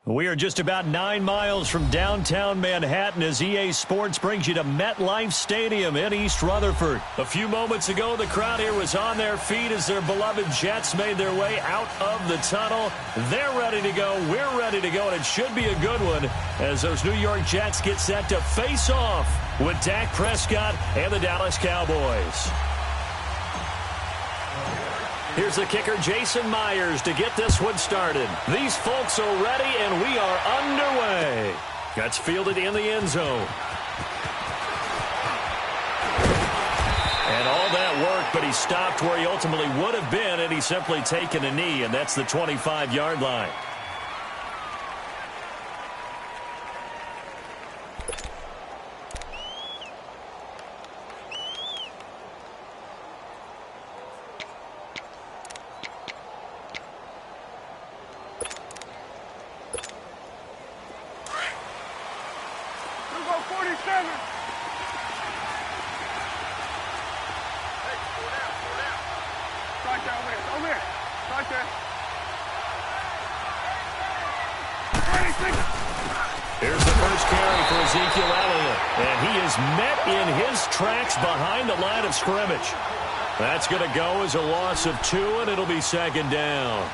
We are just about 9 miles from downtown Manhattan as EA Sports brings you to MetLife Stadium in East Rutherford. A few moments ago, the crowd here was on their feet as their beloved Jets made their way out of the tunnel. They're ready to go. We're ready to go, and it should be a good one as those New York Jets get set to face off with Dak Prescott and the Dallas Cowboys. Here's the kicker, Jason Myers, to get this one started. These folks are ready, and we are underway. That's fielded in the end zone. And all that work, but he stopped where he ultimately would have been, and he's simply taken a knee, and that's the 25-yard line. Here's the first carry for Ezekiel Elliott, and he is met in his tracks behind the line of scrimmage. That's going to go as a loss of 2, and it'll be second down.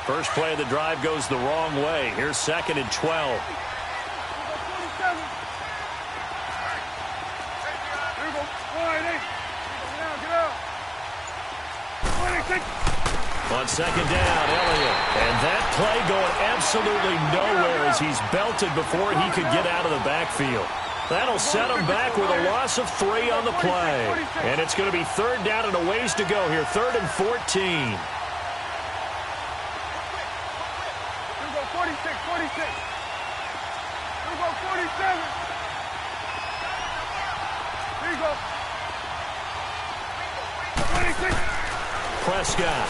First play of the drive goes the wrong way. Here's second and 12. On second down, Elliott. And that play going absolutely nowhere as he's belted before he could get out of the backfield. That'll set him back with a loss of 3 on the play. And it's going to be third down and a ways to go here. 3rd and 14. 46, 46. 47. Here you go. 26. Prescott.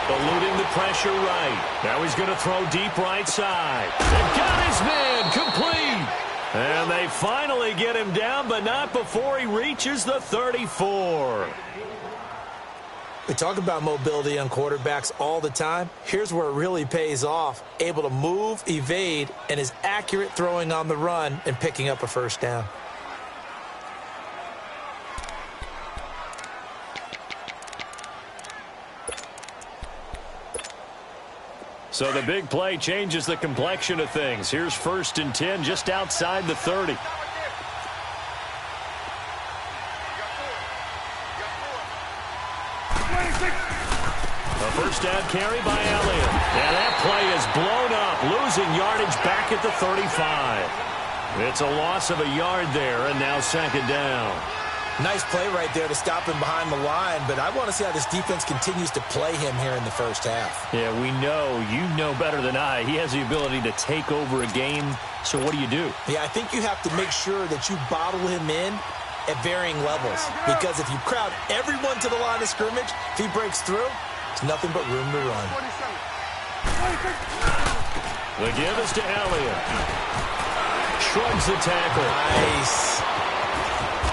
Eluding the pressure right. Now he's going to throw deep right side. They've got his man complete. And they finally get him down, but not before he reaches the 34. We talk about mobility on quarterbacks all the time. Here's where it really pays off. Able to move, evade, and is accurate throwing on the run and picking up a first down. So the big play changes the complexion of things. Here's 1st and 10 just outside the 30. A first down carry by Elliott. And that play is blown up, losing yardage back at the 35. It's a loss of a yard there, and now second down. Nice play right there to stop him behind the line, but I want to see how this defense continues to play him here in the first half. Yeah, we know, you know better than I, he has the ability to take over a game, so what do you do? Yeah, I think you have to make sure that you bottle him in at varying levels, because if you crowd everyone to the line of scrimmage, if he breaks through, there's nothing but room to run. The give is to Elliott. Shrugs the tackle. Nice.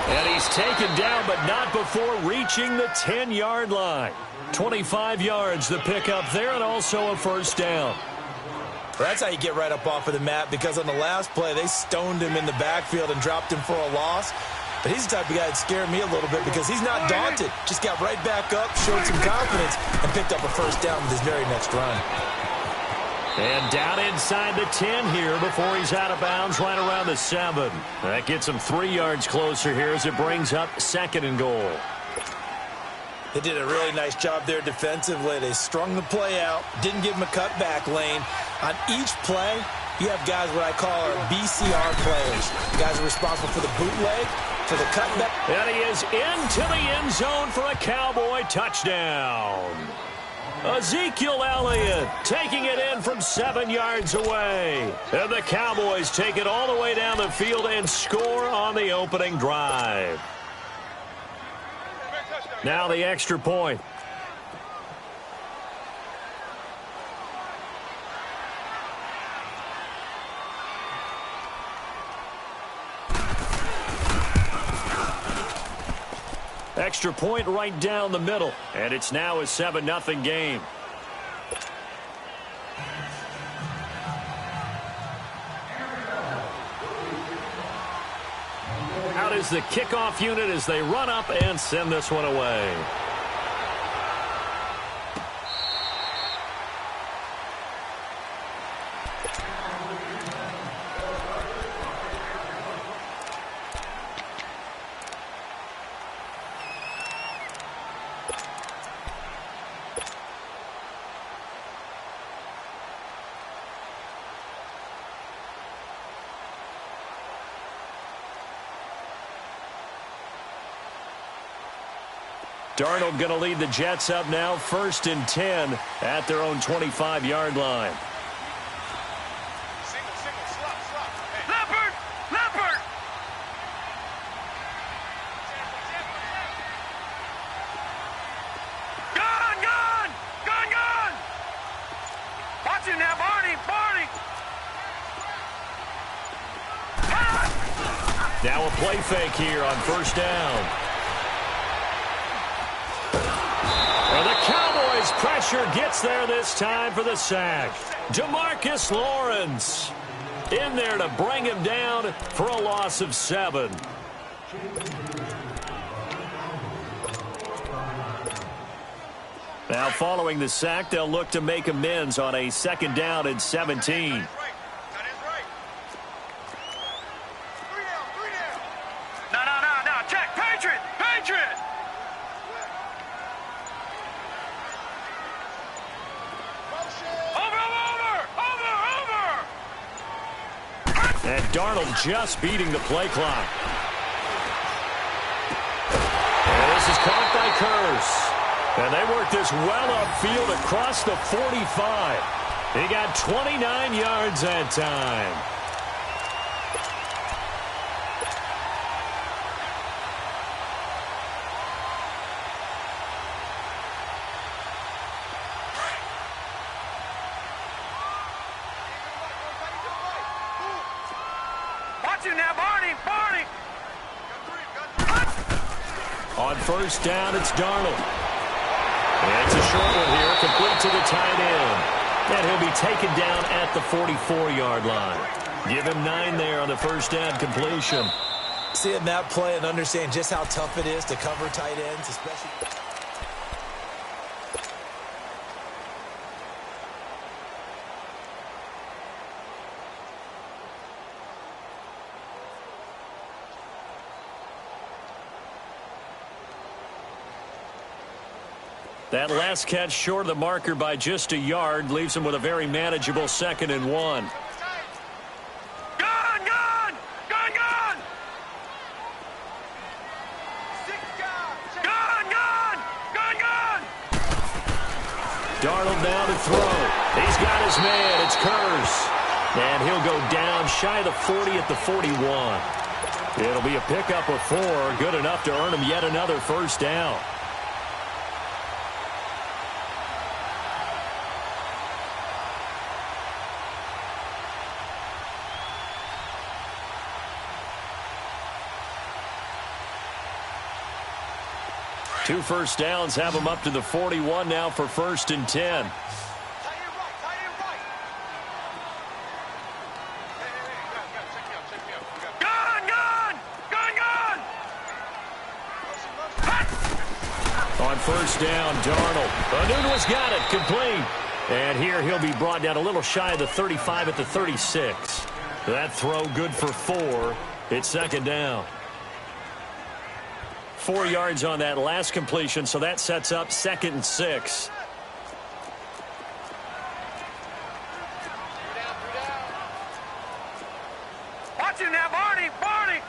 And he's taken down, but not before reaching the 10-yard line. 25 yards the pickup there, and also a first down. Well, that's how you get right up off of the mat, because on the last play, they stoned him in the backfield and dropped him for a loss. But he's the type of guy that scared me a little bit because he's not daunted. Just got right back up, showed some confidence, and picked up a first down with his very next run. And down inside the 10 here before he's out of bounds right around the 7. That gets him 3 yards closer here as it brings up 2nd and goal. They did a really nice job there defensively. They strung the play out, didn't give him a cutback lane. On each play, you have guys what I call our BCR players. Guys are responsible for the bootleg, for the cutback. And he is into the end zone for a Cowboy touchdown. Ezekiel Elliott taking it in from 7 yards away. And the Cowboys take it all the way down the field and score on the opening drive. Now the extra point. Extra point right down the middle. And it's now a 7-0 game. is the kickoff unit as they run up and send this one away. Darnold going to lead the Jets up now, 1st and 10 at their own 25-yard line. Leopard! Leopard! Gone! Gone! Gone! Gone! Watch him now, Barney! Barney! Now a play fake here on 1st down. And the Cowboys' pressure gets there this time for the sack. DeMarcus Lawrence in there to bring him down for a loss of 7. Now following the sack, they'll look to make amends on a 2nd down and 17. No, check! Patriot! Patriot! And Darnold just beating the play clock. And this is caught by Curse. And they work this well upfield across the 45. He got 29 yards that time. Now, Barney! Barney! On 1st down, it's Darnold. And it's a short one here, complete to the tight end. And he'll be taken down at the 44-yard line. Give him 9 there on the 1st down completion. Seeing that play and understand just how tough it is to cover tight ends, especially... That last catch short of the marker by just a yard leaves him with a very manageable 2nd and 1. Gone! Gone! Gone! Gone! Gone! Gone! Gone! Gone! Darnold now to throw. He's got his man. It's Curse. And he'll go down shy of the 40 at the 41. It'll be a pickup of 4, good enough to earn him yet another 1st down. Two 1st downs have him up to the 41 now for 1st and 10. Gone! Gone! Gone! Gone! On 1st down, Darnold. Anunua's got it, complete. And here he'll be brought down a little shy of the 35 at the 36. That throw good for 4. It's 2nd down. 4 yards on that last completion, so that sets up 2nd and 6. Watch him now, Barney! Barney!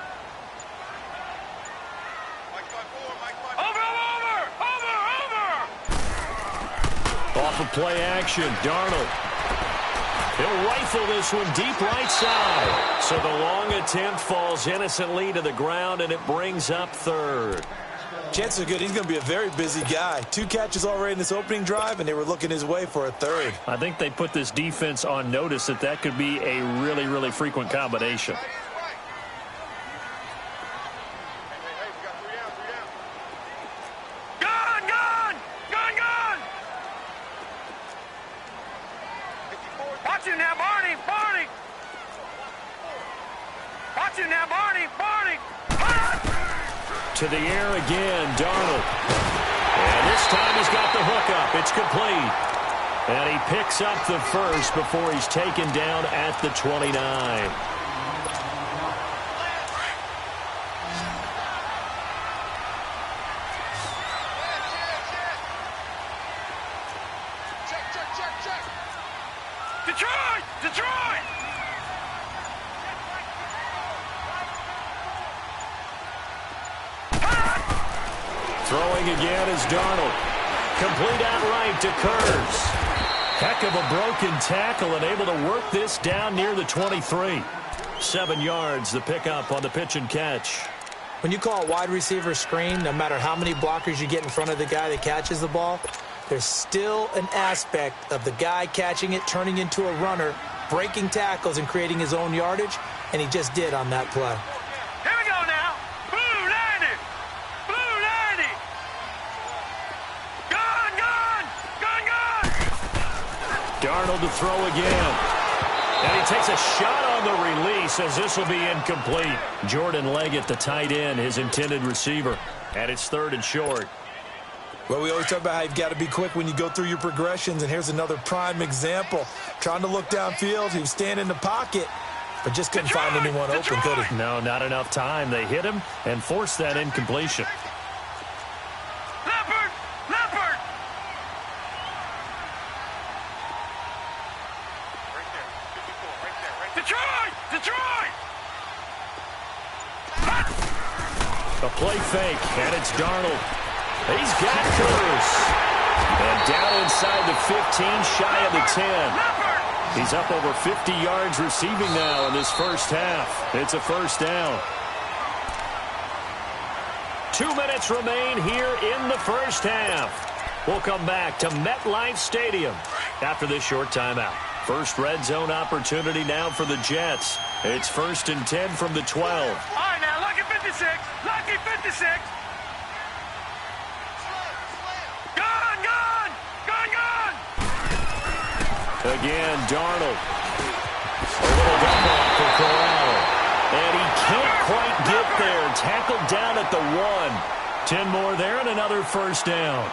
Over! Off of play action, Darnold. He'll rifle this one deep right side. So the long attempt falls innocently to the ground, and it brings up 3rd. Chances are good he's going to be a very busy guy. 2 catches already in this opening drive, and they were looking his way for a 3rd. I think they put this defense on notice that that could be a really, really frequent combination. Gone! Gone! Gone! Gone! Watch him now, Barney! Barney! Watch him now, Barney! Barney! To the air again, Darnold. And this time he's got the hookup. It's complete. And he picks up the first before he's taken down at the 29. Detroit! Throwing again is Darnold. Complete outright to Kurz. Heck of a broken tackle and able to work this down near the 23. 7 yards, the pickup on the pitch and catch. When you call a wide receiver screen, no matter how many blockers you get in front of the guy that catches the ball, there's still an aspect of the guy catching it, turning into a runner, breaking tackles and creating his own yardage, and he just did on that play. Here we go now. Blue 90. Blue 90. Gone. Darnold to throw again. And he takes a shot on the release as this will be incomplete. Jordan Leggett, the tight end, his intended receiver. And it's 3rd and short. Well, we always talk about how you've got to be quick when you go through your progressions, and here's another prime example. Trying to look downfield, he was standing in the pocket, but just couldn't find anyone open, could he? No, not enough time. They hit him and forced that incompletion. Leopard! Leopard! Right there. 54, right there. Detroit! Detroit! A play fake, and it's Darnold. He's got Kurz. And down inside the 15, shy of the 10. He's up over 50 yards receiving now in this first half. It's a first down. 2 minutes remain here in the first half. We'll come back to MetLife Stadium after this short timeout. First red zone opportunity now for the Jets. It's 1st and 10 from the 12. All right, now, lucky 56. Lucky 56. Again, Darnold. A little dump off for Corral. And he can't quite get there. Tackled down at the 1. 10 more there and another first down.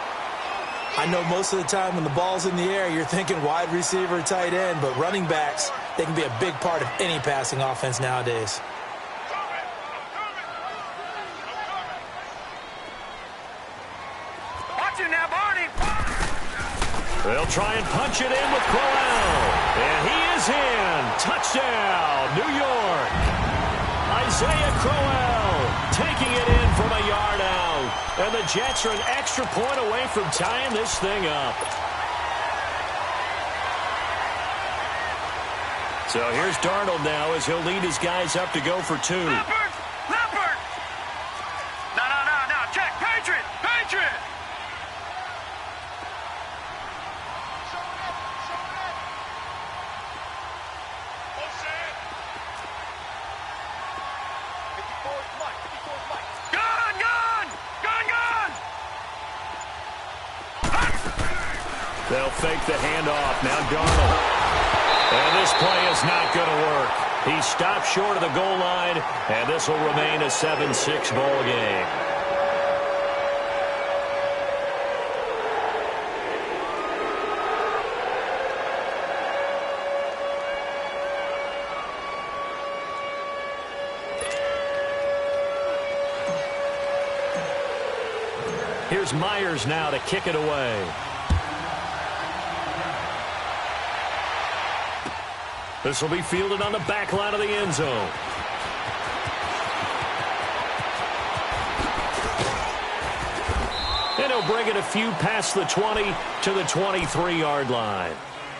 I know most of the time when the ball's in the air, you're thinking wide receiver, tight end, but running backs, they can be a big part of any passing offense nowadays. Watch it now, Barney. They'll try and punch it in with Corral. And he is in. Touchdown, New York. Isaiah Crowell taking it in from a yard out. And the Jets are an extra point away from tying this thing up. So here's Darnold now as he'll lead his guys up to go for 2. Leopard! Leopard! No. Check. Patriot! Patriot! They'll fake the handoff. Now Darnold. And this play is not going to work. He stopped short of the goal line, and this will remain a 7-6 ball game. Here's Myers now to kick it away. This will be fielded on the back line of the end zone. And he'll bring it a few past the 20 to the 23-yard line.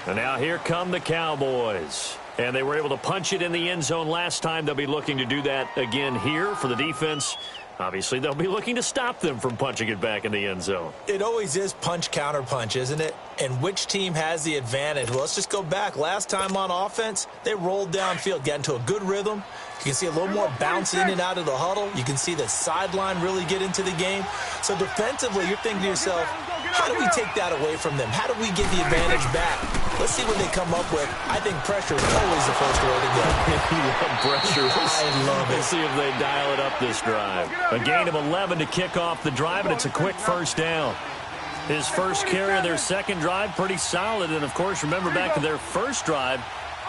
And now here come the Cowboys. And they were able to punch it in the end zone last time. They'll be looking to do that again here for the defense. Obviously, they'll be looking to stop them from punching it back in the end zone. It always is punch, counter punch, isn't it? And which team has the advantage? Well, let's just go back. Last time on offense, they rolled downfield, got into a good rhythm. You can see a little more bounce in and out of the huddle. You can see the sideline really get into the game. So defensively, you're thinking to yourself, How do we take that away from them? How do we get the advantage back? Let's see what they come up with. I think pressure is always the first way to go. You love pressure. I love it. Let's see if they dial it up this drive. A gain of 11 to kick off the drive, and it's a quick first down. His first carry of their second drive, pretty solid. And, of course, remember back to their first drive,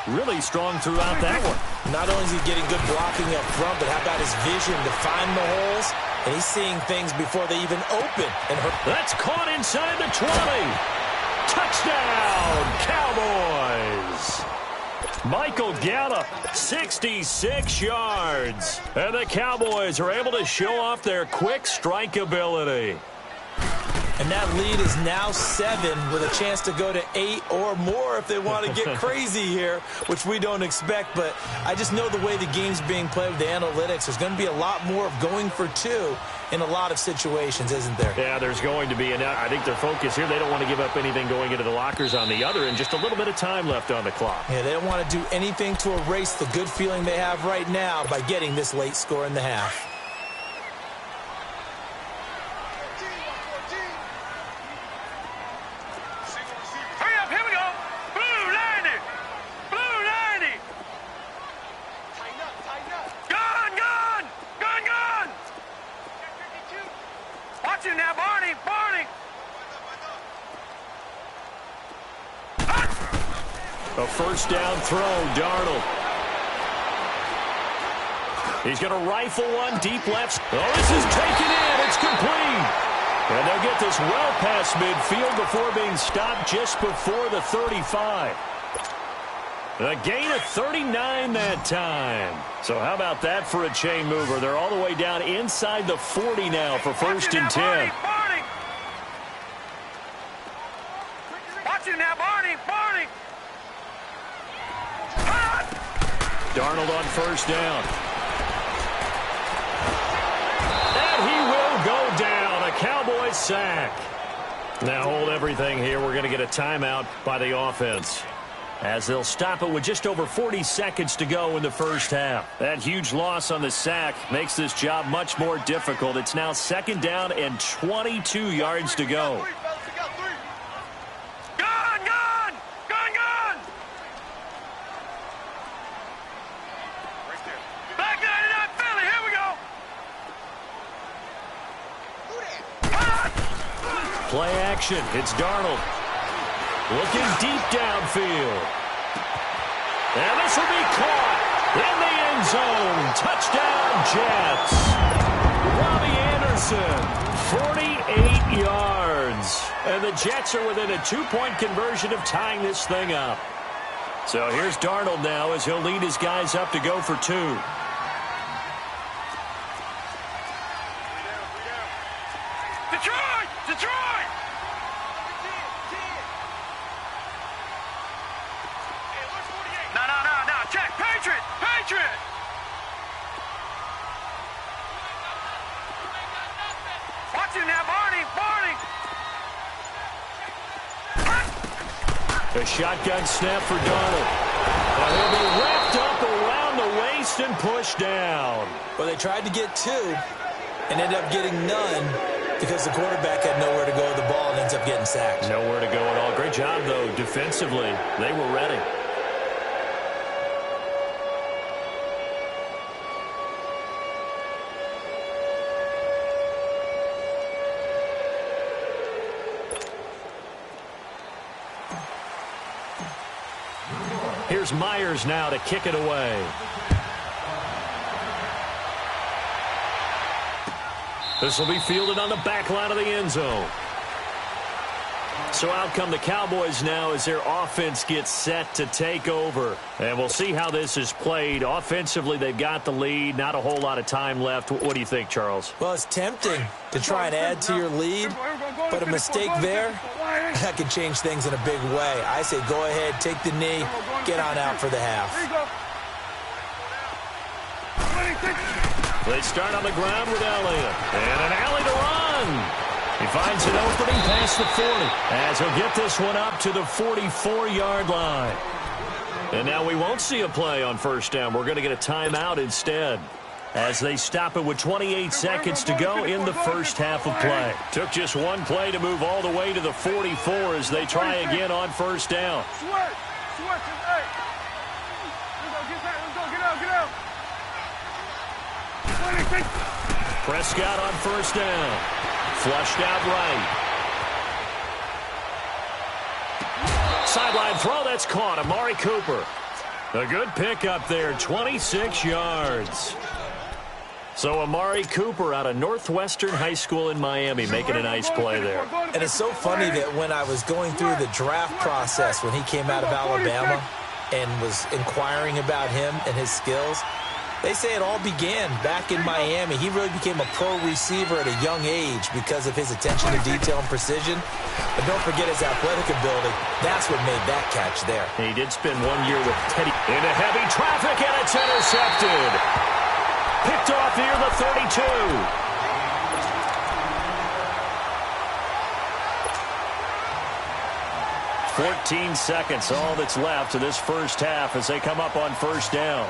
really strong throughout that one. Not only is he getting good blocking up front, but how about his vision to find the holes? And he's seeing things before they even open. And that's caught inside the 20. Touchdown, Cowboys. Michael Gallup, 66 yards. And the Cowboys are able to show off their quick strike ability. And that lead is now 7 with a chance to go to 8 or more if they want to get crazy here, which we don't expect. But I just know the way the game's being played with the analytics, there's going to be a lot more of going for 2 in a lot of situations, isn't there? Yeah, there's going to be. And I think their focus here, they don't want to give up anything going into the lockers on the other, and just a little bit of time left on the clock. Yeah, they don't want to do anything to erase the good feeling they have right now by getting this late score in the half. A first down throw, Darnold. He's going to rifle one deep left. Oh, this is taken in. It's complete. And they'll get this well past midfield before being stopped just before the 35. A gain of 39 that time. So how about that for a chain mover? They're all the way down inside the 40 now for first and 10. Watch you now, Barney. Darnold on first down. And he will go down. A Cowboys sack. Now hold everything here. We're going to get a timeout by the offense, as they'll stop it with just over 40 seconds to go in the first half. That huge loss on the sack makes this job much more difficult. It's now second down and 22 yards to go. Play action. It's Darnold. Looking deep downfield. And this will be caught in the end zone. Touchdown, Jets. Robbie Anderson, 48 yards. And the Jets are within a 2-point conversion of tying this thing up. So here's Darnold now as he'll lead his guys up to go for 2. Detroit! No, check. Patriot! Watch him now, Barney! A shotgun snap for Darnold. And he'll be wrapped up around the waist and pushed down. Well, they tried to get 2 and ended up getting none, because the quarterback had nowhere to go with the ball and ends up getting sacked. Nowhere to go at all. Great job, though, defensively. They were ready. Here's Myers now to kick it away. This will be fielded on the back line of the end zone. So out come the Cowboys now as their offense gets set to take over. And we'll see how this is played. Offensively, they've got the lead. Not a whole lot of time left. What do you think, Charles? Well, it's tempting to try and add to your lead, but a mistake there, that could change things in a big way. I say go ahead, take the knee, get on out for the half. They start on the ground with Elliott. And an alley to run. He finds an opening past the 40 as he'll get this one up to the 44-yard line. And now we won't see a play on first down. We're going to get a timeout instead. as they stop it with 28 seconds to go in the first half of play. Took just one play to move all the way to the 44 as they try again on first down. Prescott on first down. Flushed out right. Sideline throw, that's caught. Amari Cooper. A good pickup there, 26 yards. So Amari Cooper out of Northwestern High School in Miami making a nice play there. And it's so funny that when I was going through the draft process when he came out of Alabama and was inquiring about him and his skills, they say it all began back in Miami. He really became a pro receiver at a young age because of his attention to detail and precision. But don't forget his athletic ability. That's what made that catch there. He did spend 1 year with Teddy. Into heavy traffic, and it's intercepted. Picked off near the 32. 14 seconds, all that's left to this first half as they come up on first down.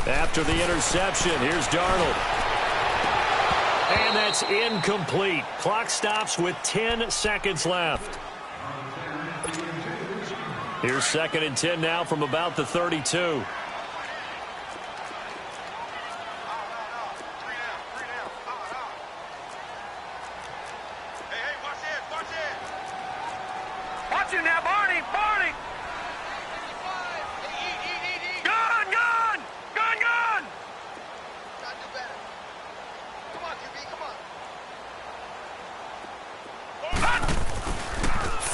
After the interception, here's Darnold. And that's incomplete. Clock stops with 10 seconds left. Here's 2nd and 10 now from about the 32.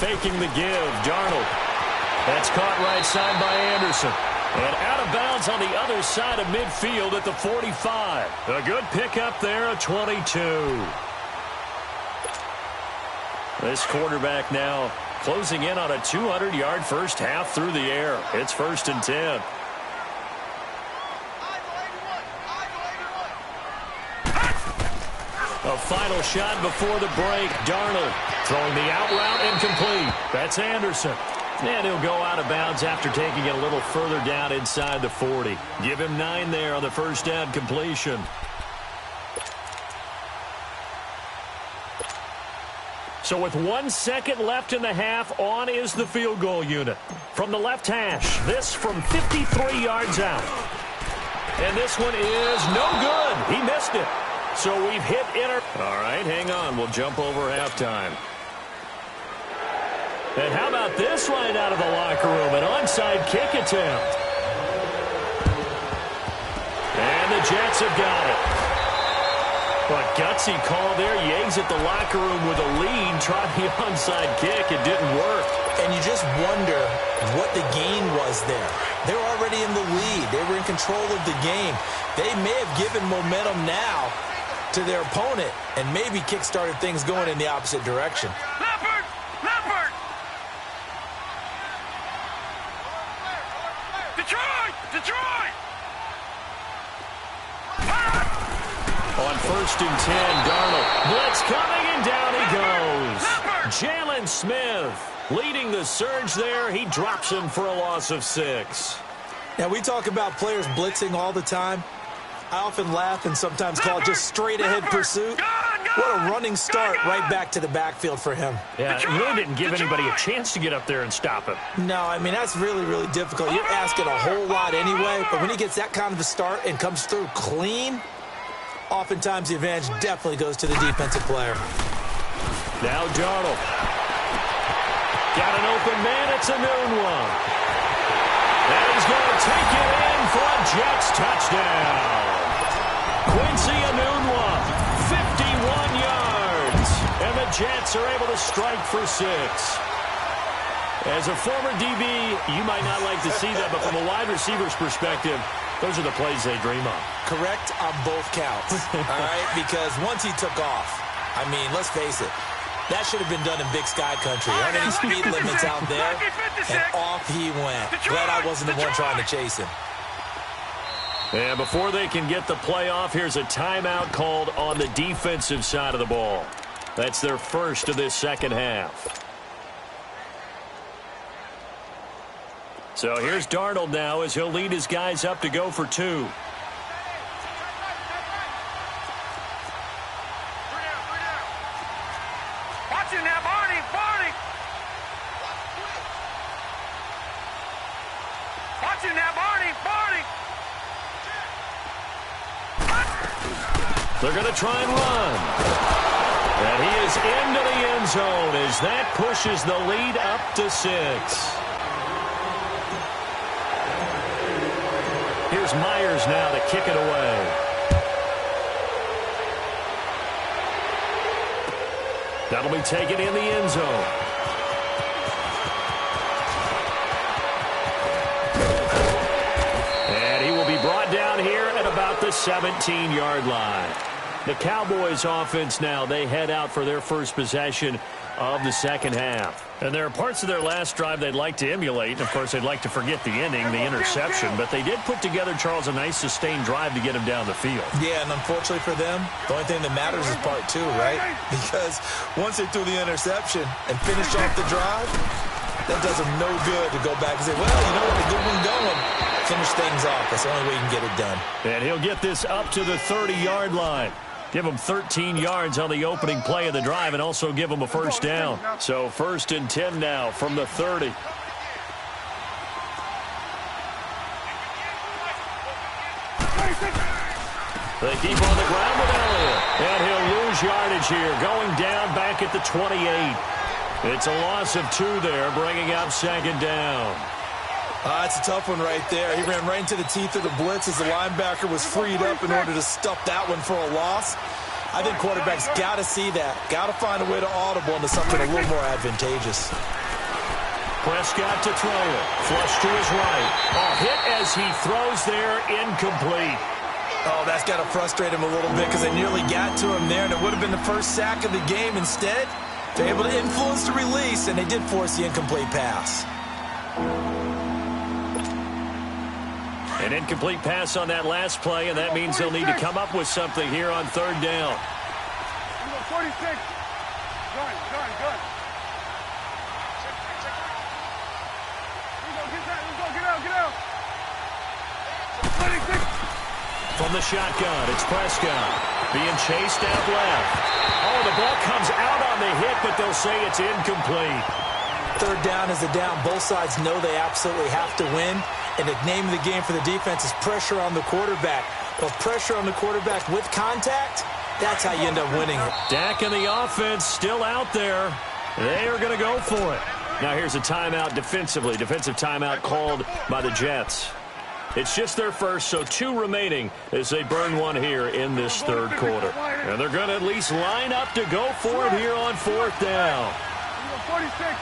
Faking the give, Darnold. That's caught right side by Anderson. And out of bounds on the other side of midfield at the 45. A good pickup there, a 22. This quarterback now closing in on a 200-yard first half through the air. It's 1st and 10. A final shot before the break. Darnold throwing the out route incomplete. That's Anderson. And he'll go out of bounds after taking it a little further down inside the 40. Give him 9 there on the first down completion. So with 1 second left in the half, on is the field goal unit. From the left hash, this from 53 yards out. And this one is no good. He missed it. So we've hit All right, hang on. We'll jump over halftime. And how about this right out of the locker room? An onside kick attempt. And the Jets have got it. But gutsy call there. Yates at the locker room with a lead. Tried the onside kick. It didn't work. And you just wonder what the gain was there. They're already in the lead. They were in control of the game. They may have given momentum now to their opponent and maybe kick-started things going in the opposite direction. Leopard! Leopard! Detroit! Detroit! On 1st and 10, Darnold. Blitz coming, and down he goes. Jalen Smith leading the surge there. He drops him for a loss of 6. Now, we talk about players blitzing all the time. I often laugh and sometimes call it just straight-ahead pursuit. What a running start right back to the backfield for him. Yeah, he really didn't give anybody a chance to get up there and stop him. No, I mean, that's really, really difficult. You're asking a whole lot anyway, but when he gets that kind of a start and comes through clean, oftentimes the advantage definitely goes to the defensive player. Now Darnold. Got an open man. It's a noon one. And he's going to take it in for a Jets touchdown. Quincy Enunwa, 51 yards. And the Jets are able to strike for 6. As a former DB, you might not like to see that, but from a wide receiver's perspective, those are the plays they dream of. Correct on both counts, all right? Because once he took off, I mean, let's face it, That should have been done in Big Sky Country. Aren't any speed limits out there? And off he went. Glad I wasn't the one trying to chase him. And before they can get the play off, here's a timeout called on the defensive side of the ball. That's their first of this second half. So here's Darnold now as he'll lead his guys up to go for two. Watch it now, Barney. Watch it now, Barney. They're going to try and run. And he is into the end zone as that pushes the lead up to 6. Here's Myers now to kick it away. That'll be taken in the end zone. And he will be brought down here at about the 17-yard line. The Cowboys offense now, they head out for their first possession of the second half. And there are parts of their last drive they'd like to emulate. Of course, they'd like to forget the ending, the interception. But they did put together, Charles, a nice sustained drive to get him down the field. Yeah, and unfortunately for them, the only thing that matters is part 2, right? Because once they threw the interception and finished off the drive, that does them no good to go back and say, well, you know what, the good one going. Finish things off. That's the only way you can get it done. And he'll get this up to the 30-yard line. Give him 13 yards on the opening play of the drive and also give him a first down. So 1st and 10 now from the 30. They keep on the ground with Elliott. And he'll lose yardage here, going down back at the 28. It's a loss of 2 there, bringing up 2nd down. That's a tough one right there. He ran right into the teeth of the blitz as the linebacker was freed up in order to stuff that one for a loss. I think quarterbacks got to see that. Got to find a way to audible into something a little more advantageous. Prescott to throw it. Flush to his right. A hit as he throws there, incomplete. Oh, that's got to frustrate him a little bit because they nearly got to him there, and it would have been the first sack of the game. Instead, they're able to influence the release, and they did force the incomplete pass. An incomplete pass on that last play, and that means they'll need to come up with something here on 3rd down. 46. Good. Get out. 26. From the shotgun, it's Prescott being chased out left. Oh, the ball comes out on the hit, but they'll say it's incomplete. 3rd down is the down. Both sides know they absolutely have to win. And the name of the game for the defense is pressure on the quarterback. But pressure on the quarterback with contact, that's how you end up winning it. Dak and the offense still out there. They are going to go for it. Now here's a timeout defensively. Defensive timeout called by the Jets. It's just their first, so 2 remaining as they burn one here in this 3rd quarter. And they're going to at least line up to go for it here on 4th down. 46.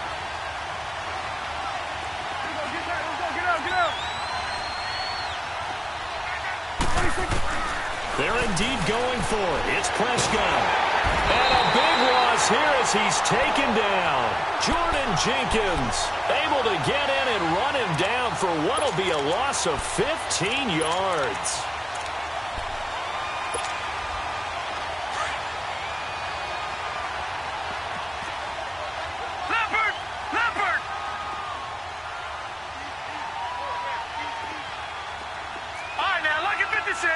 They're indeed going for it. It's Prescott. And a big loss here as he's taken down. Jordan Jenkins able to get in and run him down for what will be a loss of 15 yards. Leopard! All right, now, Lucky 56.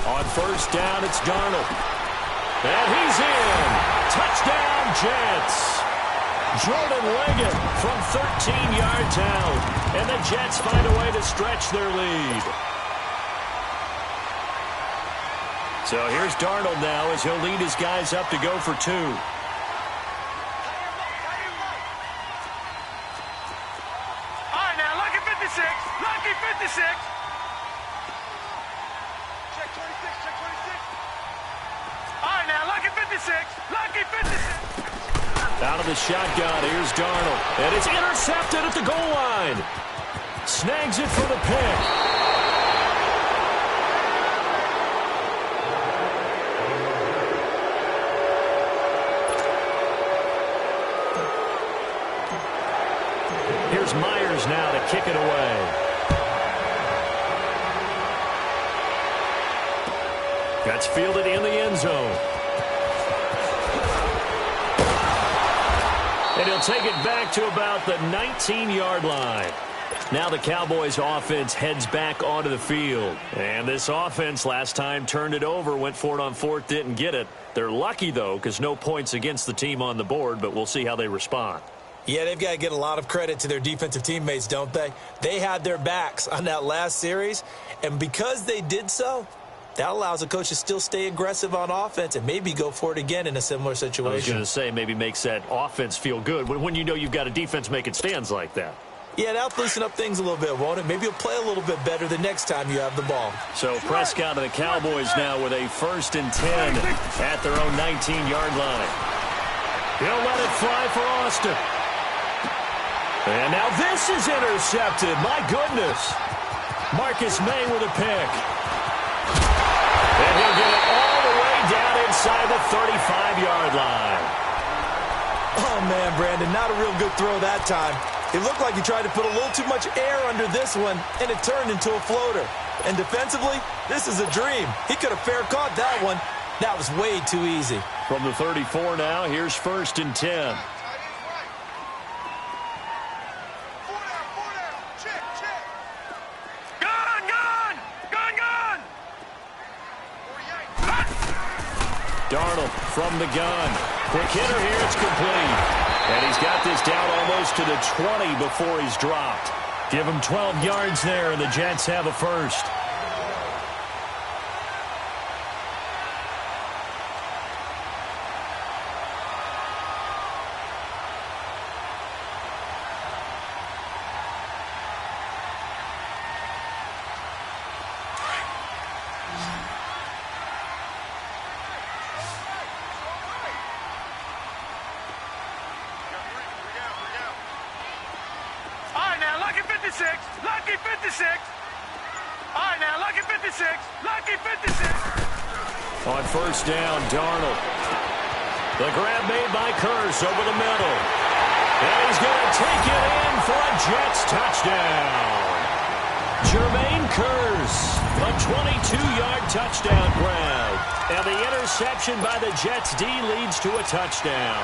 On 1st down, it's Darnold. And he's in. Touchdown, Jets. Jordan Leggett from 13 yards out. And the Jets find a way to stretch their lead. So here's Darnold now as he'll lead his guys up to go for 2. Lucky 56. Check 26. All right, now, Lucky 56. Out of the shotgun, here's Darnold. And it's intercepted at the goal line. Snags it for the pick. Here's Myers now to kick it away. That's fielded in the end zone. And he'll take it back to about the 19-yard line. Now the Cowboys offense heads back onto the field. And this offense last time turned it over, went for it on fourth, didn't get it. They're lucky, though, because no points against the team on the board, but we'll see how they respond. Yeah, they've got to get a lot of credit to their defensive teammates, don't they? They had their backs on that last series, and because they did so, that allows a coach to still stay aggressive on offense and maybe go for it again in a similar situation. I was going to say maybe makes that offense feel good when you know you've got a defense making stands like that. Yeah, that'll loosen up things a little bit, won't it? Maybe you'll play a little bit better the next time you have the ball. So Prescott and the Cowboys now with a 1st and 10 at their own 19-yard line. He'll let it fly for Austin. And now this is intercepted. My goodness. Marcus May with a pick. And he'll get it all the way down inside the 35-yard line. Oh, man, Brandon, not a real good throw that time. It looked like he tried to put a little too much air under this one, and it turned into a floater. And defensively, this is a dream. He could have fair caught that one. That was way too easy. From the 34 now, here's 1st and 10. Darnold from the gun. Quick hitter here. It's complete. And he's got this down almost to the 20 before he's dropped. Give him 12 yards there, and the Jets have a first. Lucky 56. All right, now, lucky 56. Lucky 56. On 1st down, Darnold. The grab made by Kearse over the middle. And he's going to take it in for a Jets touchdown. Jermaine Kearse, a 22-yard touchdown grab. And the interception by the Jets D leads to a touchdown.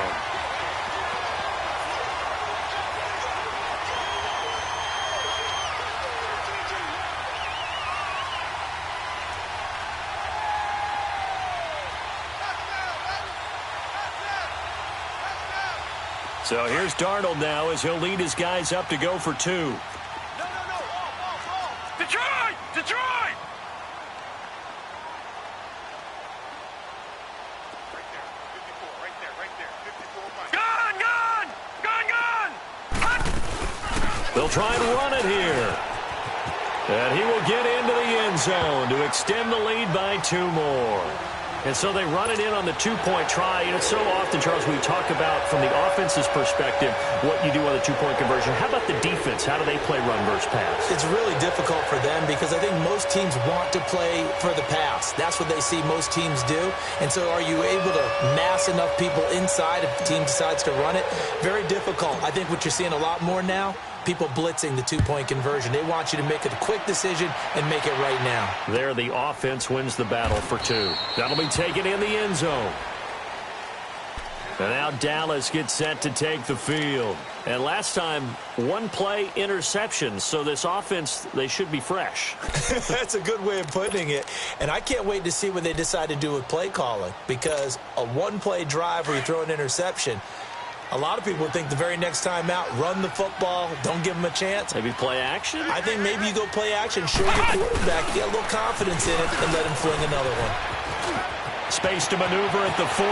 So here's Darnold now as he'll lead his guys up to go for 2. No. Detroit! Detroit! Right there. 54. Gun! They'll try and run it here. And he will get into the end zone to extend the lead by 2 more. And so they run it in on the 2-point try. And it's so often, Charles, we talk about from the offense's perspective what you do on the 2-point conversion. How about the defense? How do they play run versus pass? It's really difficult for them because I think most teams want to play for the pass. That's what they see most teams do. And so are you able to mass enough people inside if the team decides to run it? Very difficult. I think what you're seeing a lot more now, people blitzing the 2-point conversion. They want you to make a quick decision and make it right now. There, the offense wins the battle for 2. That'll be taken in the end zone. And now Dallas gets set to take the field. And last time, 1-play interception. So this offense, they should be fresh. That's a good way of putting it. And I can't wait to see what they decide to do with play calling. Because a 1-play drive where you throw an interception, a lot of people think the very next time out, run the football, don't give them a chance. Maybe play action? I think maybe you go play action, show your quarterback, get a little confidence in it, and let him fling another one. Space to maneuver at the 40.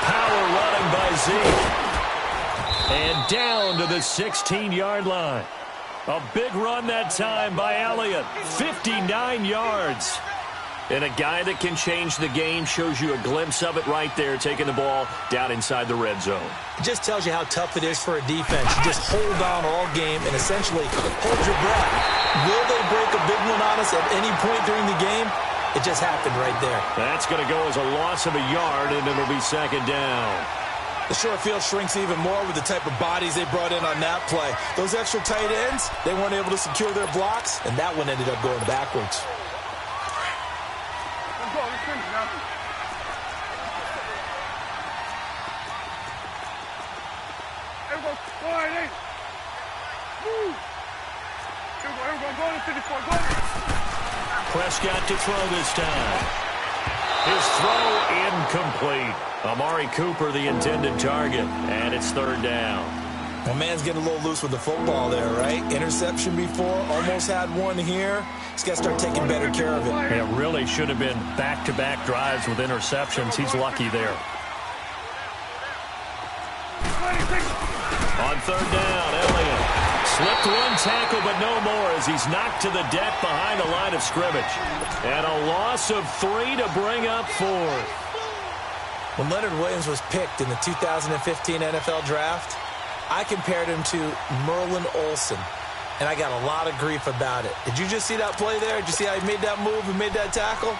Power running by Zeke. And down to the 16-yard line. A big run that time by Elliott. 59 yards. And a guy that can change the game, shows you a glimpse of it right there, taking the ball down inside the red zone. It just tells you how tough it is for a defense. You just hold on all game and essentially hold your breath. Will they break a big one on us at any point during the game? It just happened right there. That's going to go as a loss of a yard, and it'll be 2nd down. The short field shrinks even more with the type of bodies they brought in on that play. Those extra tight ends, they weren't able to secure their blocks, and that one ended up going backwards. Let's go. Let's finish now. Here we go. Go ahead, Nate. Woo. Here we go. Here we go. Go to 54. Go ahead. Prescott to throw this time. His throw incomplete. Amari Cooper, the intended target, and it's third down. Well, man's getting a little loose with the football there, right? Interception before, almost had one here. He's got to start taking better care of it. It really should have been back-to-back drives with interceptions. He's lucky there. On third down, Elliott slipped one tackle, but no more as he's knocked to the deck behind the line of scrimmage. And a loss of 3 to bring up 4. When Leonard Williams was picked in the 2015 NFL Draft, I compared him to Merlin Olsen, and I got a lot of grief about it. Did you just see that play there? Did you see how he made that move and made that tackle?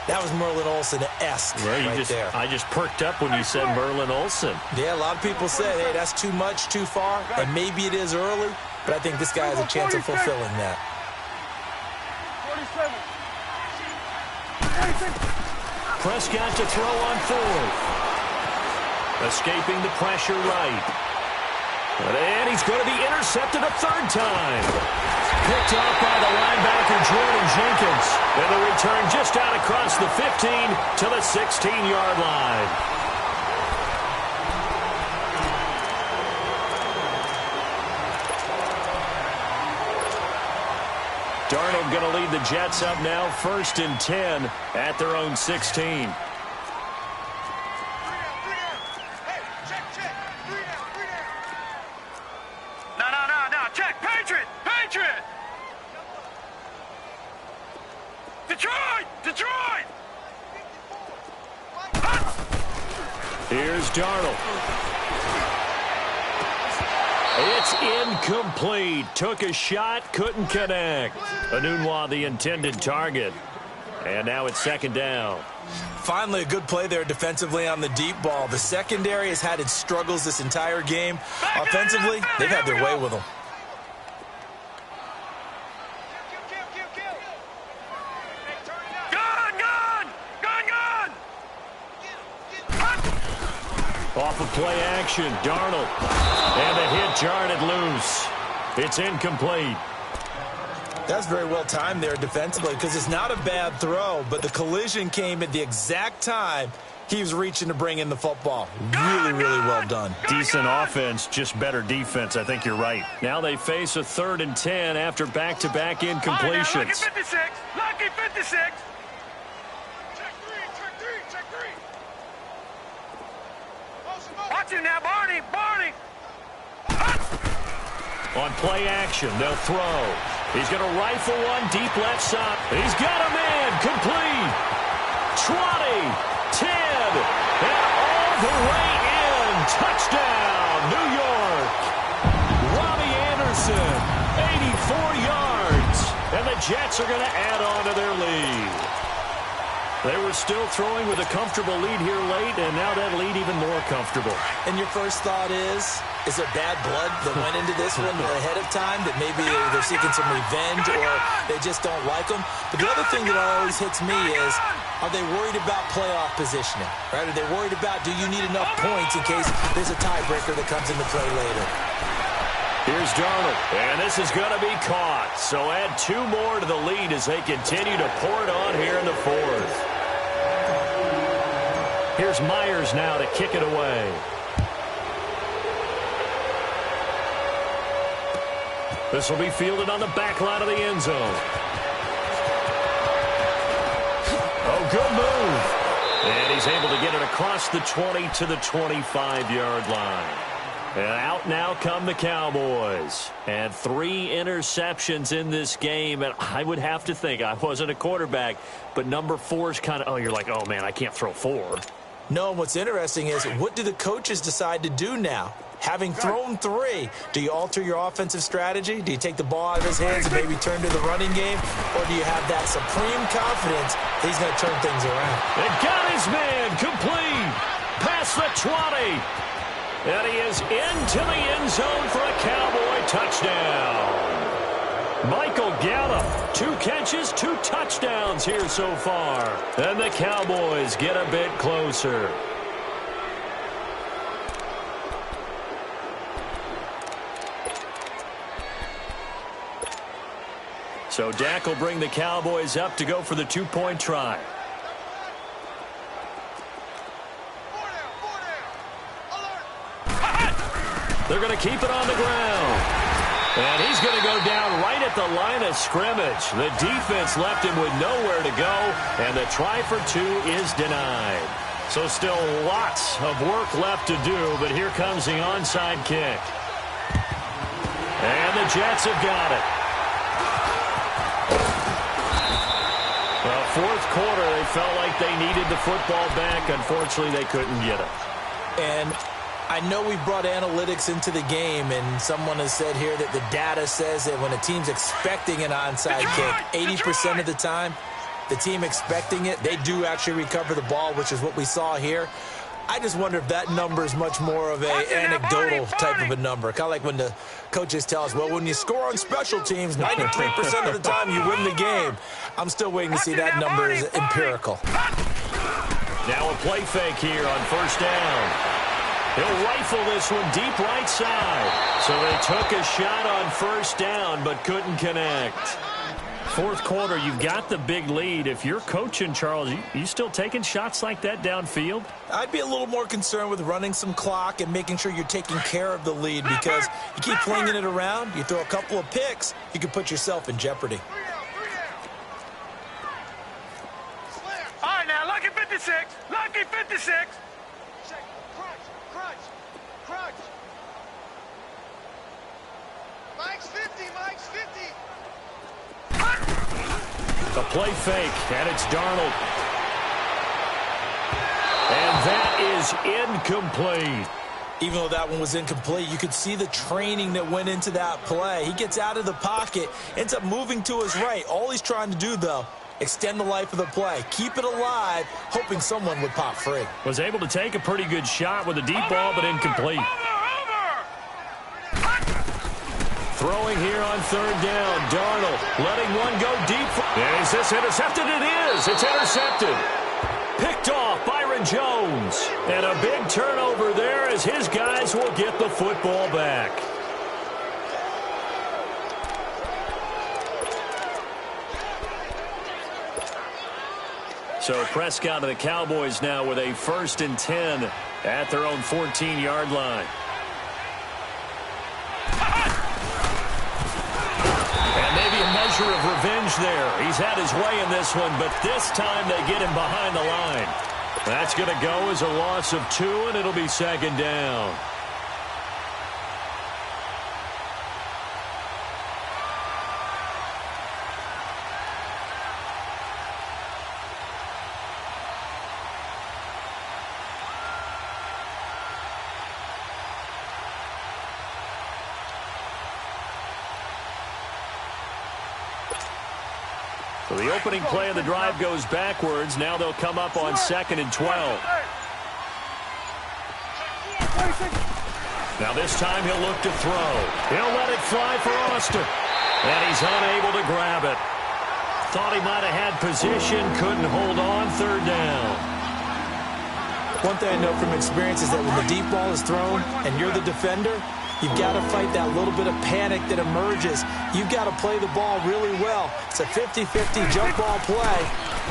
That was Merlin Olsen-esque right there. I just perked up when you said Merlin Olsen. Yeah, a lot of people said, hey, that's too much, too far, and maybe it is early, but I think this guy has a chance of fulfilling that. 47. Prescott to throw on fourth. Escaping the pressure right. And he's going to be intercepted a third time. Picked off by the linebacker, Jordan Jenkins. And the return just out across the 15 to the 16-yard line. Darnold going to lead the Jets up now, 1st and 10 at their own 16. No. Check. Patriot. Detroit. Here's Darnold. It's incomplete. Took a shot, couldn't connect. Anunwa, the intended target. And now it's 2nd down. Finally, a good play there defensively on the deep ball. The secondary has had its struggles this entire game. Offensively, they've had their way with them. Off of play action, Darnold. And the hit jarred it loose. It's incomplete. That's very well timed there defensively because it's not a bad throw, but the collision came at the exact time he was reaching to bring in the football. Really, really well done. Decent offense, just better defense. I think you're right. Now they face a 3rd and 10 after back-to-back incompletions. Lucky 56. Lucky 56. Check three. Watch him now, Barney. On play action, they'll throw. He's going to rifle one deep left side. He's got a man. Complete. 20, 10, and all the way in. Touchdown, New York. Robbie Anderson, 84 yards. And the Jets are going to add on to their lead. They were still throwing with a comfortable lead here late, and now that lead even more comfortable. And your first thought is there bad blood that went into this one ahead of time, that maybe they're seeking some revenge or they just don't like them? But the other thing that always hits me is, are they worried about playoff positioning? Right? Are they worried about, do you need enough points in case there's a tiebreaker that comes into play later? Here's Darnold, and this is going to be caught. So add 2 more to the lead as they continue to pour it on here in the 4th. Here's Myers now to kick it away. This will be fielded on the back line of the end zone. Oh, good move. And he's able to get it across the 20 to the 25-yard line. And out now come the Cowboys. And 3 interceptions in this game. And I would have to think, I wasn't a quarterback, but number 4 is kind of, you're like, oh, man, I can't throw 4. No, and what's interesting is, what do the coaches decide to do now? Having thrown 3, do you alter your offensive strategy? Do you take the ball out of his hands and maybe turn to the running game? Or do you have that supreme confidence that he's going to turn things around? They got his man complete. past the 20. And he is into the end zone for a Cowboy touchdown. Michael Gallup, 2 catches, 2 touchdowns here so far. And the Cowboys get a bit closer. So Dak will bring the Cowboys up to go for the 2-point try. They're going to keep it on the ground. And he's going to go down right at the line of scrimmage. The defense left him with nowhere to go, and the try for 2 is denied. So still lots of work left to do, but here comes the onside kick. And the Jets have got it. Well, fourth quarter, they felt like they needed the football back. Unfortunately, they couldn't get it. And I know we brought analytics into the game, and someone has said here that the data says that when a team's expecting an onside kick, 80% of the time, the team expecting it, they do actually recover the ball, which is what we saw here. I just wonder if that number is much more of an anecdotal type of a number. Kind of like when the coaches tell us, well, when you score on special teams, 93% of the time you win the game. I'm still waiting to see that number is empirical. Now a play fake here on first down. He'll rifle this one deep right side. So they took a shot on first down but couldn't connect. Fourth quarter, you've got the big lead. If you're coaching, Charles, you still taking shots like that downfield? I'd be a little more concerned with running some clock and making sure you're taking care of the lead, because you keep flinging it around, you throw a couple of picks, you can put yourself in jeopardy. All right, now, lucky 56. Lucky 56. Crunch. Mike's 50. Mike's 50. A play fake, and it's Darnold. And that is incomplete. Even though that one was incomplete, you could see the training that went into that play. He gets out of the pocket, ends up moving to his right. All he's trying to do, though, extend the life of the play. Keep it alive, hoping someone would pop free. Was able to take a pretty good shot with a deep ball, but incomplete. Throwing here on third down. Darnold letting one go deep. And is this intercepted? It is. It's intercepted. Picked off Byron Jones. And a big turnover there as his guys will get the football back. So Prescott and the Cowboys now with a 1st and 10 at their own 14-yard line. And maybe a measure of revenge there. He's had his way in this one, but this time they get him behind the line. That's going to go as a loss of 2, and it'll be 2nd down. So the opening play of the drive goes backwards. Now they'll come up on 2nd and 12. Now this time he'll look to throw. He'll let it fly for Austin. And he's unable to grab it. Thought he might have had position, couldn't hold on. 3rd down. One thing I know from experience is that when the deep ball is thrown and you're the defender, you've got to fight that little bit of panic that emerges. You've got to play the ball really well. It's a 50-50 jump ball play.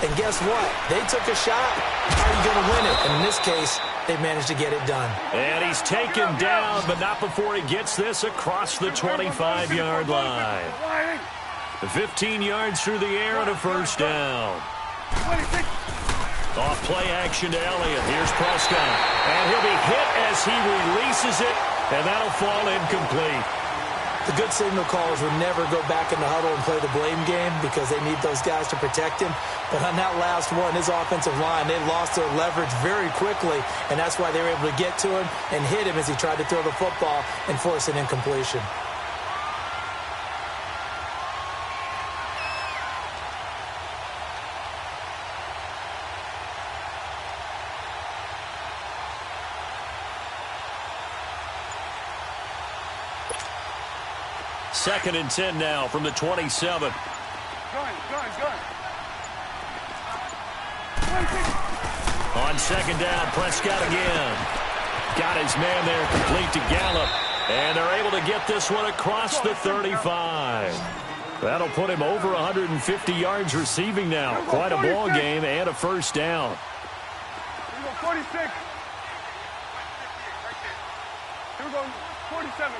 And guess what? They took a shot. How are you going to win it? And in this case, they managed to get it done. And he's taken down, but not before he gets this across the 25-yard line. 15 yards through the air and a 1st down. Off play action to Elliott. Here's Prescott. And he'll be hit as he releases it. And that'll fall incomplete. The good signal callers would never go back in the huddle and play the blame game because they need those guys to protect him. But on that last one, his offensive line, they lost their leverage very quickly, and that's why they were able to get to him and hit him as he tried to throw the football and force an incompletion. 2nd and 10 now from the 27. Gun. On 2nd down, Prescott again. Got his man there, complete to Gallup. And they're able to get this one across the 35. That'll put him over 150 yards receiving now. Quite a ball game and a first down. Here we go, 46. Here we go, 47. Here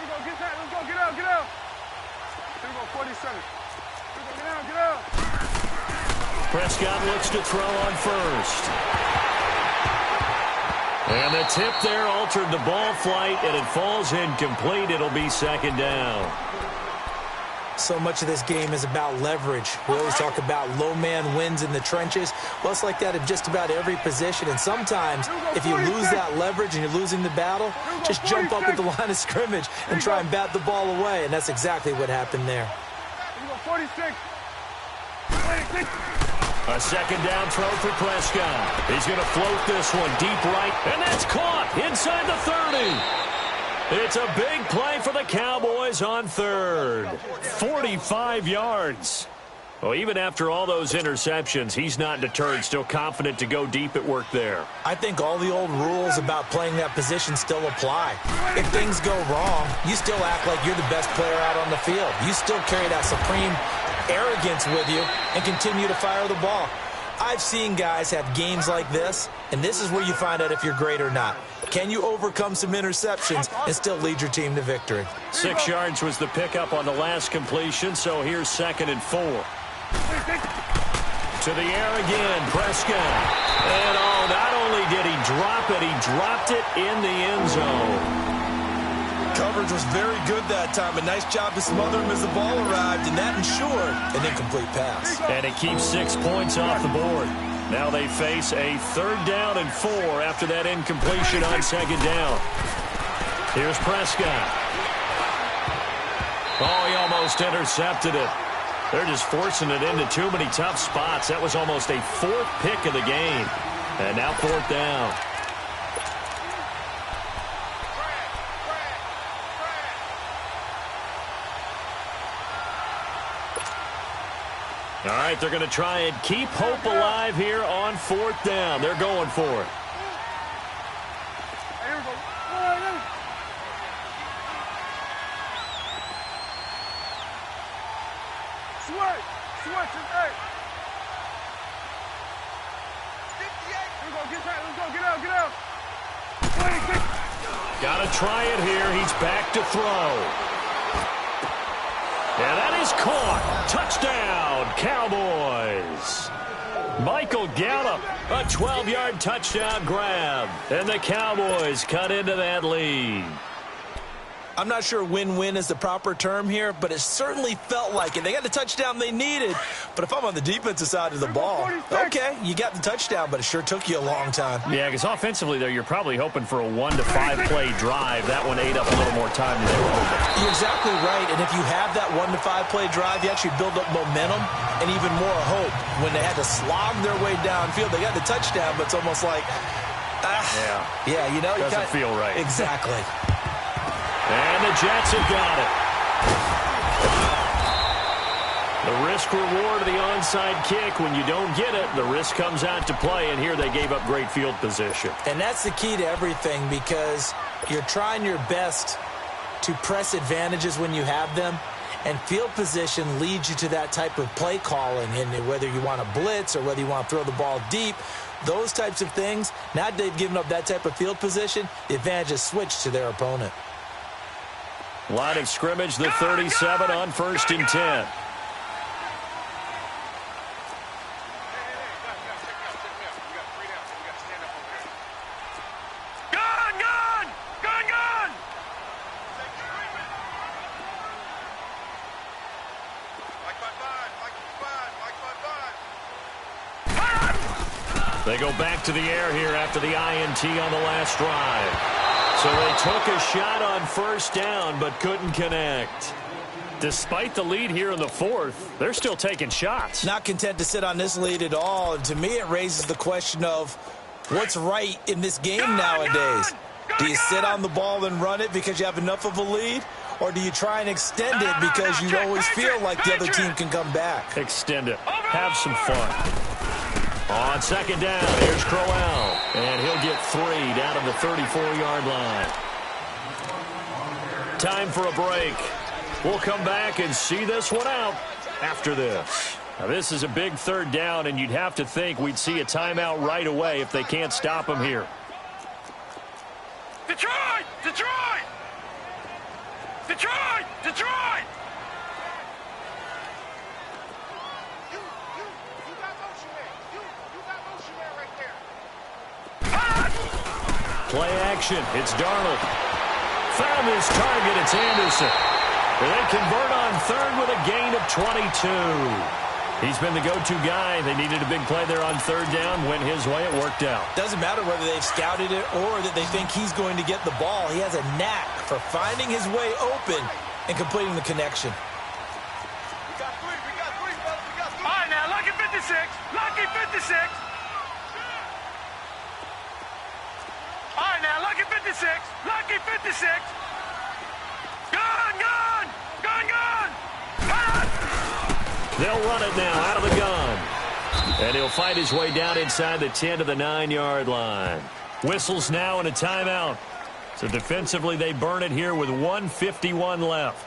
we go, get that. Let's go, get out. Here we go, 47. Here we go, get out. Prescott looks to throw on first. And the tip there altered the ball flight, and it falls incomplete. It'll be 2nd down. So much of this game is about leverage. We always talk about low man wins in the trenches. Well, it's like that in just about every position. And sometimes, if you lose that leverage and you're losing the battle, just jump up at the line of scrimmage and try and bat the ball away. And that's exactly what happened there. Here we go, 46. A 2nd down throw for Prescott. He's going to float this one deep right, and that's caught inside the 30. It's a big play for the Cowboys on 3rd. 45 yards. Well, even after all those interceptions, he's not deterred, still confident to go deep at work there. I think all the old rules about playing that position still apply. If things go wrong, you still act like you're the best player out on the field. You still carry that supreme arrogance with you and continue to fire the ball. I've seen guys have games like this, and this is where you find out if you're great or not. Can you overcome some interceptions and still lead your team to victory? 6 yards was the pickup on the last completion, so here's 2nd and 4. To the air again, Prescott. And not only did he drop it, he dropped it in the end zone. Coverage was very good that time. A nice job to smother him as the ball arrived, and that ensured an incomplete pass. And it keeps 6 points off the board. Now they face a 3rd down and 4 after that incompletion on 2nd down. Here's Prescott. Oh, he almost intercepted it. They're just forcing it into too many tough spots. That was almost a 4th pick of the game. And now 4th down. All right, they're going to try and keep hope alive here on 4th down. They're going for it. Here we go. Switch. Hey. Here we go. Get that. Let's go. Get out. Got to try it here. He's back to throw. And that is caught. Touchdown, Cowboys. Michael Gallup, a 12-yard touchdown grab. And the Cowboys cut into that lead. I'm not sure win-win is the proper term here, but it certainly felt like it. They got the touchdown they needed, but if I'm on the defensive side of the ball, okay, you got the touchdown, but it sure took you a long time. Yeah, because offensively, though, you're probably hoping for a 1 to 5 play drive. That one ate up a little more time than they were hoping. You're exactly right, and if you have that 1 to 5 play drive, you actually build up momentum and even more hope. When they had to slog their way downfield, they got the touchdown, but it's almost like, yeah, you know, doesn't feel right. Exactly. And the Jets have got it. The risk-reward of the onside kick. When you don't get it, the risk comes out to play, and here they gave up great field position. And that's the key to everything, because you're trying your best to press advantages when you have them, and field position leads you to that type of play calling, and whether you want to blitz or whether you want to throw the ball deep, those types of things. Now they've given up that type of field position, the advantage is switched to their opponent. Line of scrimmage, the 37 on 1st and 10. They go back to the air here after the INT on the last drive. So they took a shot on 1st down, but couldn't connect. Despite the lead here in the 4th, they're still taking shots. Not content to sit on this lead at all. And to me, it raises the question of what's right in this game nowadays. Do you sit on the ball and run it because you have enough of a lead? Or do you try and extend it because you always feel like the other team can come back? Extend it. Have some fun. On second down, here's Crowell. And he'll get 3 down to the 34-yard line. Time for a break. We'll come back and see this one out after this. Now, this is a big third down, and you'd have to think we'd see a timeout right away if they can't stop him here. Detroit! Detroit! Detroit! Detroit! You got motion there. You got motion there right there. Play action. It's Darnold. Found his target. It's Anderson. And they convert on third with a gain of 22. He's been the go-to guy. They needed a big play there on third down. Went his way. It worked out. Doesn't matter whether they've scouted it or that they think he's going to get the ball. He has a knack for finding his way open and completing the connection. We got three, fellas. We got 3. All right, now, lucky 56. Lucky 56. All right, now, lucky 56. Lucky 56. Gun, gun! Gun, gun! Gun! They'll run it now out of the gun. And he'll fight his way down inside the 10 to the 9-yard line. Whistles now and a timeout. So defensively, they burn it here with 1:51 left.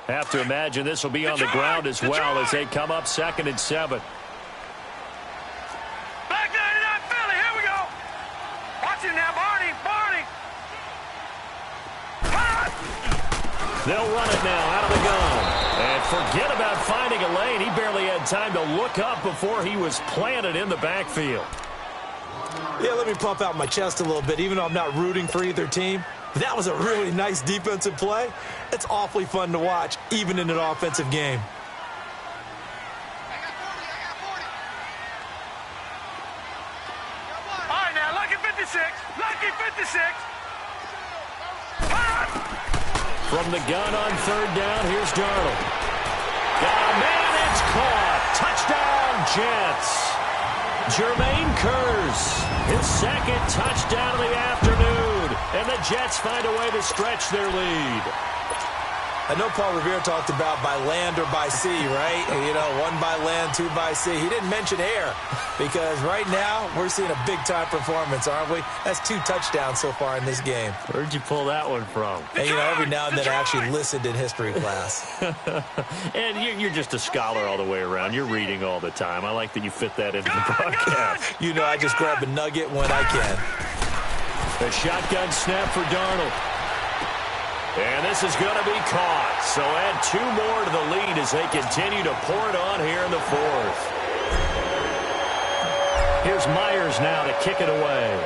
Have to imagine this will be on the ground as well as they come up 2nd and 7. Back 99 Philly, here we go. Watch it now, Barney, Barney. They'll run it now out of the gun. And forget about finding a lane. He barely had time to look up before he was planted in the backfield. Yeah, let me pump out my chest a little bit, even though I'm not rooting for either team. That was a really nice defensive play. It's awfully fun to watch, even in an offensive game. All right, now, lucky 56. Lucky 56. From the gun on third down, here's Darnold. Oh, man, it's caught. Touchdown, Jets. Jermaine Kearse, his 2nd touchdown of the afternoon. And the Jets find a way to stretch their lead. I know Paul Revere talked about by land or by sea, right? You know, 1 by land, 2 by sea. He didn't mention air because right now we're seeing a big-time performance, aren't we? That's 2 touchdowns so far in this game. Where'd you pull that one from? And, you know, every now and then I actually listened in history class. And you're just a scholar all the way around. You're reading all the time. I like that you fit that into the broadcast. You know, I just grab a nugget when I can. A shotgun snap for Darnold. And this is going to be caught. So add 2 more to the lead as they continue to pour it on here in the 4th. Here's Myers now to kick it away.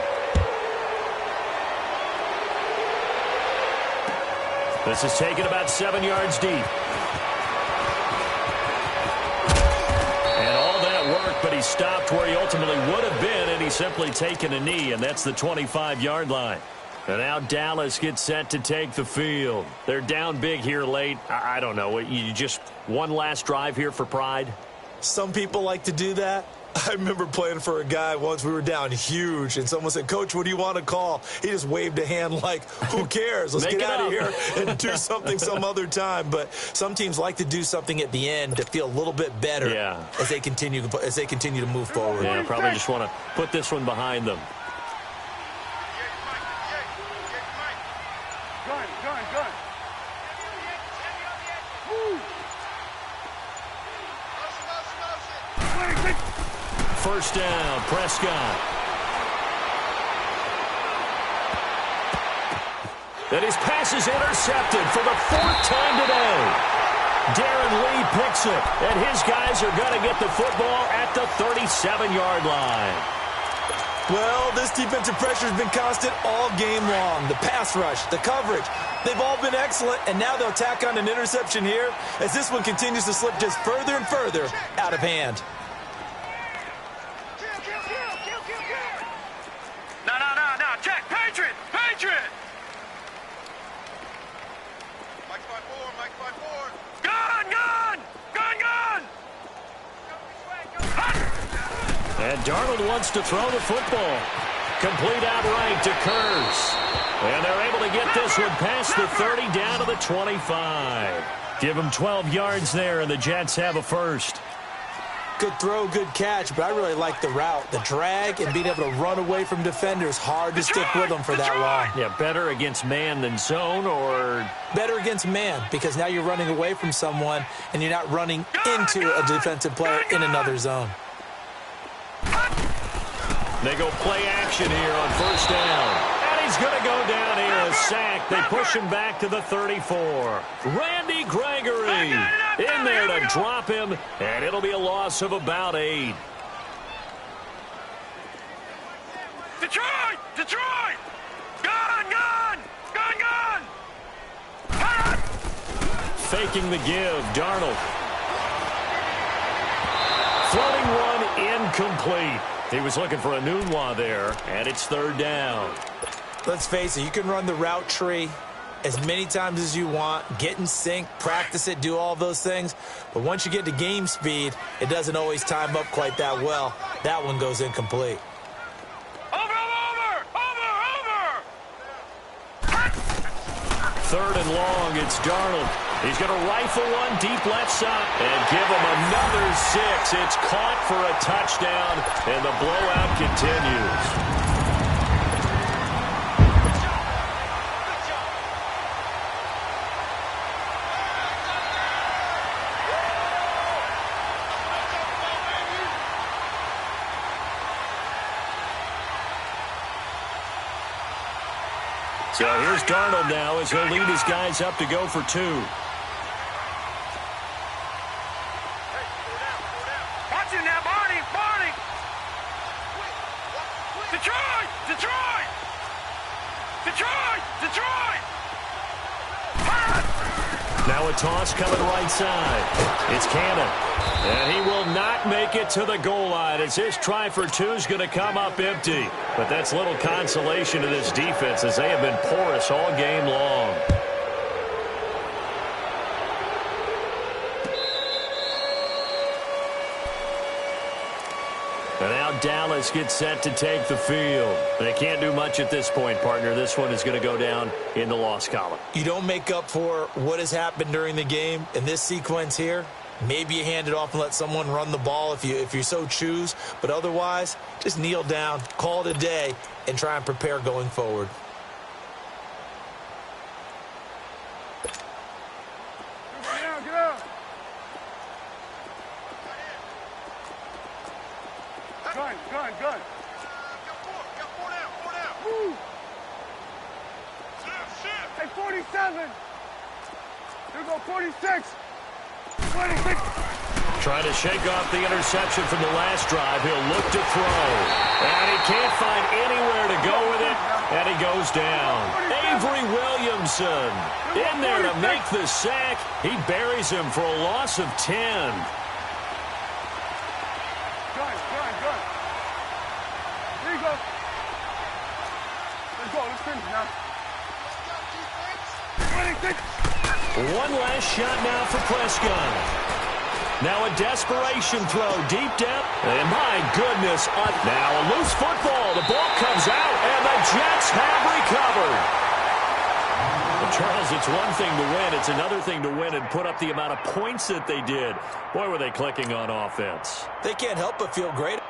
This is taken about 7 yards deep. And all that work, but he stopped where he ultimately would have been, and he's simply taken a knee, and that's the 25-yard line. And now Dallas gets set to take the field. They're down big here late. I don't know. You just one last drive here for pride? Some people like to do that. I remember playing for a guy once. We were down huge, and someone said, "Coach, what do you want to call?" He just waved a hand like, who cares? Let's get out of here and do something some other time. But some teams like to do something at the end to feel a little bit better as they continue to move forward. Yeah, probably just want to put this one behind them. Gun. Move. First down, Prescott. And his pass is intercepted for the 4th time today. Darren Lee picks it, and his guys are going to get the football at the 37-yard line. Well, this defensive pressure has been constant all game long. The pass rush, the coverage, they've all been excellent, and now they'll tack on an interception here as this one continues to slip just further and further out of hand. No. Check. Patriot. Mike 5-4. Gun. And Darnold wants to throw the football. Complete outright to Kurz. And they're able to get this one past the 30 down to the 25. Give them 12 yards there, and the Jets have a first. Good throw, good catch, but I really like the route. The drag and being able to run away from defenders, hard to stick with them for that long. Yeah, better against man than zone, or? Better against man, because now you're running away from someone and you're not running into a defensive player in another zone. They go play action here on first down. And he's going to go down here, a sack. They push him back to the 34. Randy Gregory in there to drop him, and it'll be a loss of about 8. Detroit! Detroit! Gun! Gun! Gun! Gun! Faking the give, Darnold. Floating one, incomplete. He was looking for a Nunwa there, and it's third down. Let's face it, you can run the route tree as many times as you want, get in sync, practice it, do all those things. But once you get to game speed, it doesn't always time up quite that well. That one goes incomplete. Third and long, it's Darnold. He's going to rifle one deep left side and give him another 6. It's caught for a touchdown, and the blowout continues. So here's Darnold now as he'll lead his guys up to go for 2. Watch it now, Barney! Barney! Detroit! Detroit! Detroit! Detroit! Now a toss coming right side. It's Cannon. And he will not make it to the goal line as his try for 2 is going to come up empty. But that's little consolation to this defense as they have been porous all game long. And now Dallas gets set to take the field. They can't do much at this point, partner. This one is going to go down in the loss column. You don't make up for what has happened during the game in this sequence here. Maybe you hand it off and let someone run the ball if you so choose. But otherwise, just kneel down, call it a day, and try and prepare going forward. Get out, get out! Gun, gun, gun! Got four down! Woo! Hey, 47! Here we go, 46! 26. Trying to shake off the interception from the last drive. He'll look to throw. And he can't find anywhere to go with it. And he goes down. Avery Williamson in there to make the sack. He buries him for a loss of 10. Gun. Here you go. Let's go. Let's finish now. 26. One last shot now for Prescott. Now a desperation throw deep down. And my goodness. Now a loose football. The ball comes out, and the Jets have recovered. Well, Charles, it's one thing to win. It's another thing to win and put up the amount of points that they did. Boy, were they clicking on offense. They can't help but feel great.